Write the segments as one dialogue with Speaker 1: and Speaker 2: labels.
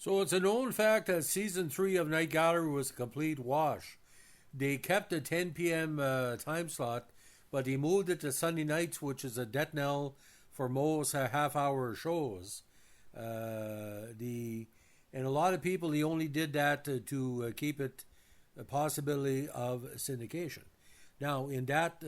Speaker 1: So it's a known fact that season 3 of Night Gallery was a complete wash. They kept the 10 p.m. Time slot, but they moved it to Sunday nights, which is a death knell for most half-hour shows. And a lot of people, they only did that to keep it a possibility of syndication. Now, in that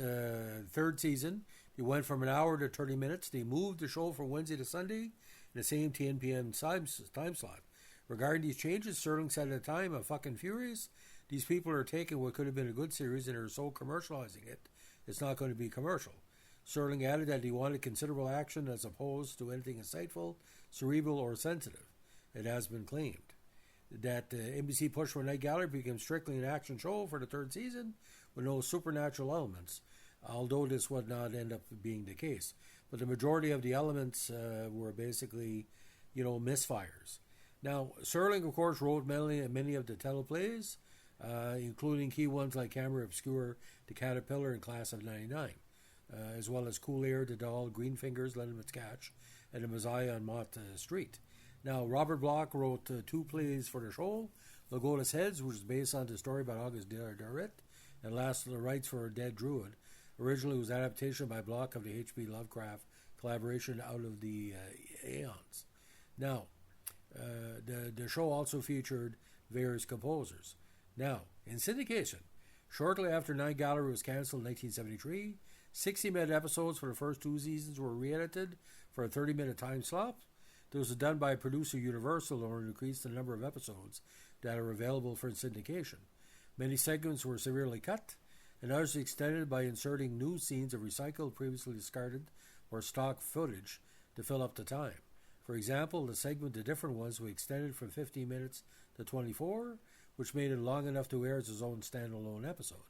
Speaker 1: third season, they went from an hour to 30 minutes. They moved the show from Wednesday to Sunday in the same 10 p.m. time slot. Regarding these changes, Serling said at the time, "I'm fucking furious. These people are taking what could have been a good series and are so commercializing it, it's not going to be commercial." Serling added that he wanted considerable action as opposed to anything insightful, cerebral, or sensitive. It has been claimed that the NBC push for Night Gallery became strictly an action show for the third season with no supernatural elements, although this would not end up being the case. But the majority of the elements were basically, misfires. Now, Serling, of course, wrote many of the teleplays, including key ones like Camera Obscure, The Caterpillar, and Class of '99, as well as Cool Air, The Doll, Green Fingers, Lindeman's Catch, and The Messiah on Mott Street. Now, Robert Bloch wrote 2 plays for the show, Lagoda's Heads, which is based on the story by August Derritt, and Last of the Rites for a Dead Druid. Originally, it was an adaptation by Bloch of the H.P. Lovecraft collaboration Out of the Aeons. Now, the show also featured various composers. Now, in syndication, shortly after Night Gallery was cancelled in 1973, 60-minute episodes for the first 2 seasons were re-edited for a 30-minute time slot. This was done by producer Universal in order to increase the number of episodes that are available for syndication. Many segments were severely cut, and others extended by inserting new scenes of recycled, previously discarded, or stock footage to fill up the time. For example, the segment The Different Ones was extended from 15 minutes to 24, which made it long enough to air as its own standalone episode.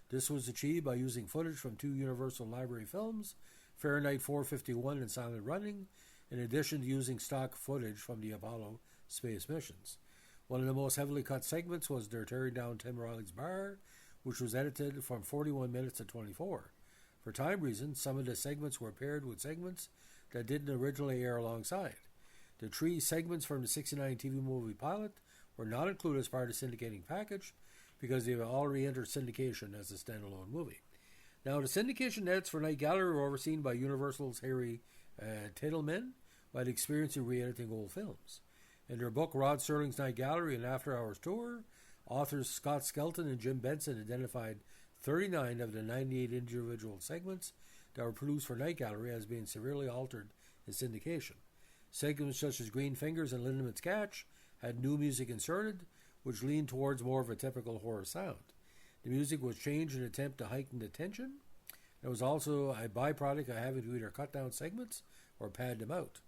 Speaker 1: This was achieved by using footage from 2 Universal Library films, Fahrenheit 451 and Silent Running, in addition to using stock footage from the Apollo space missions. One of the most heavily cut segments was their tearing down Tim Riley's bar, which was edited from 41 minutes to 24. For time reasons, some of the segments were paired with segments that didn't originally air alongside. The 3 segments from the '69 TV movie pilot were not included as part of the syndicating package because they had already entered syndication as a standalone movie. Now, the syndication edits for Night Gallery were overseen by Universal's Harry Titleman, who had experience in re-editing old films. In their book, Rod Serling's Night Gallery, an after-hours tour, authors Scott Skelton and Jim Benson identified 39 of the 98 individual segments that were produced for Night Gallery as being severely altered in syndication. Segments such as Green Fingers and Lindeman's Catch had new music inserted, which leaned towards more of a typical horror sound. The music was changed in an attempt to heighten the tension. It was also a byproduct of having to either cut down segments or pad them out.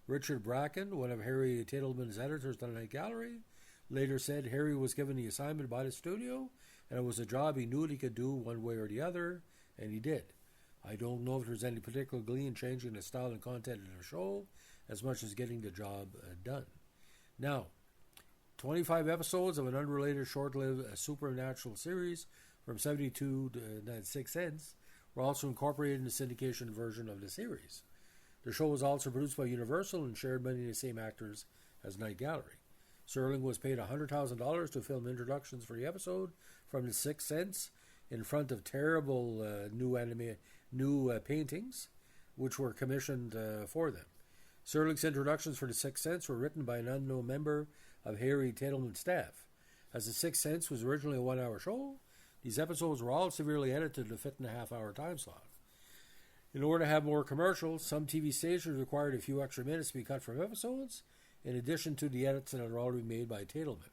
Speaker 1: Richard Bracken, one of Harry Titleman's editors on Night Gallery, later said Harry was given the assignment by the studio, and it was a job he knew he could do one way or the other, and he did. I don't know if there's any particular glee in changing the style and content of the show as much as getting the job done. Now, 25 episodes of an unrelated short-lived supernatural series from 72 to 96 cents were also incorporated in the syndication version of the series. The show was also produced by Universal and shared many of the same actors as Night Gallery. Serling was paid $100,000 to film introductions for the episode from The Sixth Sense in front of terrible new paintings, which were commissioned for them. Serling's introductions for The Sixth Sense were written by an unknown member of Harry Titleman's staff. As The Sixth Sense was originally a 1-hour show, these episodes were all severely edited to fit in a half-hour time slot. In order to have more commercials, some TV stations required a few extra minutes to be cut from episodes, in addition to the edits that had already made by Titleman.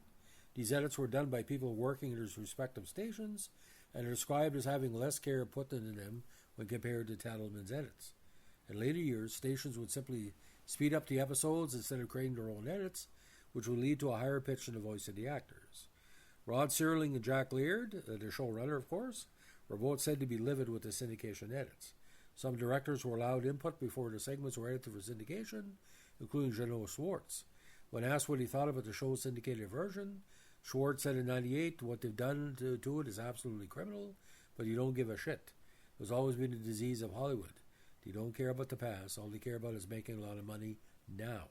Speaker 1: These edits were done by people working at his respective stations, and are described as having less care put into them when compared to Titleman's edits. In later years, stations would simply speed up the episodes instead of creating their own edits, which would lead to a higher pitch in the voice of the actors. Rod Serling and Jack Laird, the showrunner of course, were both said to be livid with the syndication edits. Some directors were allowed input before the segments were edited for syndication, including Jeannot Schwartz. When asked what he thought about the show's syndicated version, Schwartz said in '98, "What they've done to it is absolutely criminal, but you don't give a shit. There's always been a disease of Hollywood. They don't care about the past. All they care about is making a lot of money now."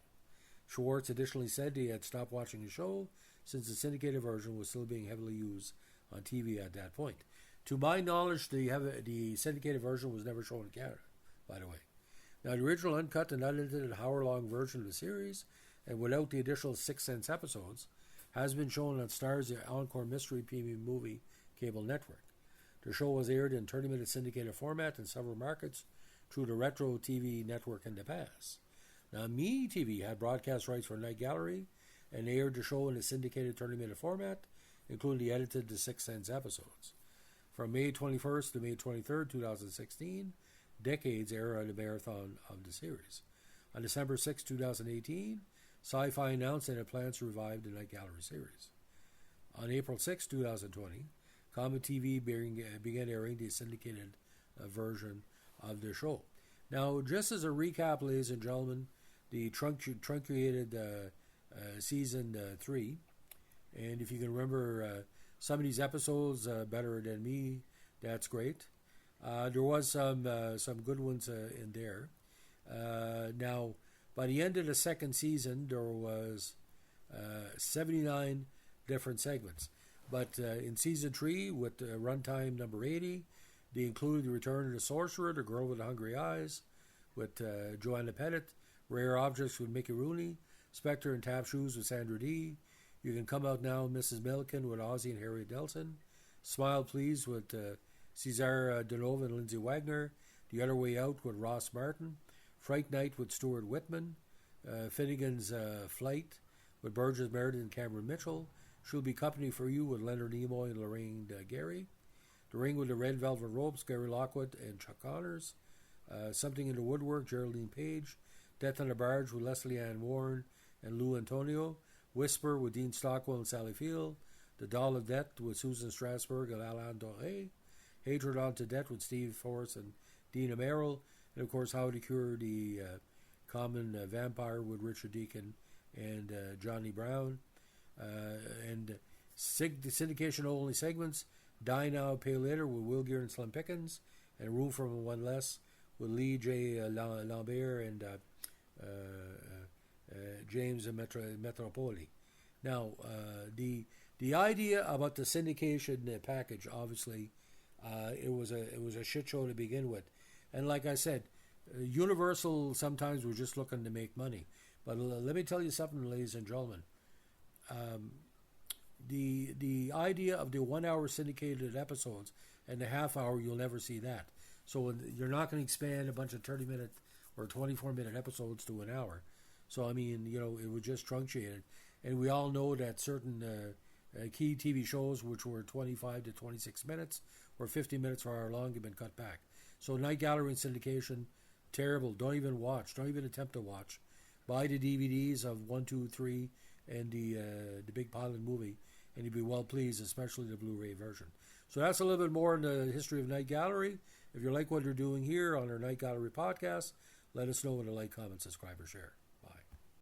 Speaker 1: Schwartz additionally said he had stopped watching the show since the syndicated version was still being heavily used on TV at that point. To my knowledge, the syndicated version was never shown in Canada, by the way. Now, the original uncut and unedited hour-long version of the series, and without the additional 6 cents episodes, has been shown on Star's Encore Mystery Premium Movie cable network. The show was aired in 30-minute syndicated format in several markets through the Retro TV network in the past. Now, MeTV had broadcast rights for Night Gallery and aired the show in a syndicated 30-minute format, including the edited to 6 cents episodes. From May 21st to May 23rd, 2016, Decades era the marathon of the series. On December 6, 2018, Sci-Fi announced that it plans to revive the Night Gallery series. On April 6, 2020, Comet TV began airing the syndicated version of the show. Now, just as a recap, ladies and gentlemen, the truncated season 3, and if you can remember some of these episodes better than me, that's great. There was some good ones in there. Now, by the end of the second season, there was 79 different segments. But in season 3, with runtime number 80, they included the return of the sorcerer, the girl with the hungry eyes, with Joanna Pettit, rare objects with Mickey Rooney, Spectre and Tap Shoes with Sandra Dee, You Can Come Out Now, Mrs. Milliken with Ozzy and Harriet Nelson, Smile Please with Cesar Denova and Lindsay Wagner, The Other Way Out with Ross Martin, Fright Night with Stuart Whitman, Finnegan's Flight with Burgess Meredith and Cameron Mitchell, She'll Be Company for You with Leonard Nimoy and Lorraine Gary, The Ring with the Red Velvet Ropes, Gary Lockwood and Chuck Connors, Something in the Woodwork, Geraldine Page, Death on the Barge with Leslie Ann Warren and Lou Antonio, Whisper with Dean Stockwell and Sally Field, The Doll of Death with Susan Strasberg and Alain Doré, Hatred Unto Death with Steve Forrest and Dina Merrill, and of course How to Cure the Common Vampire with Richard Deacon and Johnny Brown, and the syndication only segments, Die Now, Pay Later with Will Gear and Slim Pickens, and Room for One Less with Lee J. Lambert and James Metropoli. Now, the idea about the syndication package, obviously, it was a shit show to begin with, and like I said, Universal sometimes was just looking to make money. But let me tell you something, ladies and gentlemen. The idea of the 1 hour syndicated episodes and the half hour, you'll never see that. So you're not going to expand a bunch of 30-minute or 24-minute episodes to an hour. So, I mean, it was just truncated. And we all know that certain key TV shows, which were 25 to 26 minutes or 50 minutes or hour long, have been cut back. So Night Gallery and syndication, terrible. Don't even watch. Don't even attempt to watch. Buy the DVDs of 1, 2, 3 and the Big Pilot movie, and you'll be well pleased, especially the Blu-ray version. So that's a little bit more in the history of Night Gallery. If you like what they're doing here on our Night Gallery podcast, let us know with a like, comment, subscribe, or share.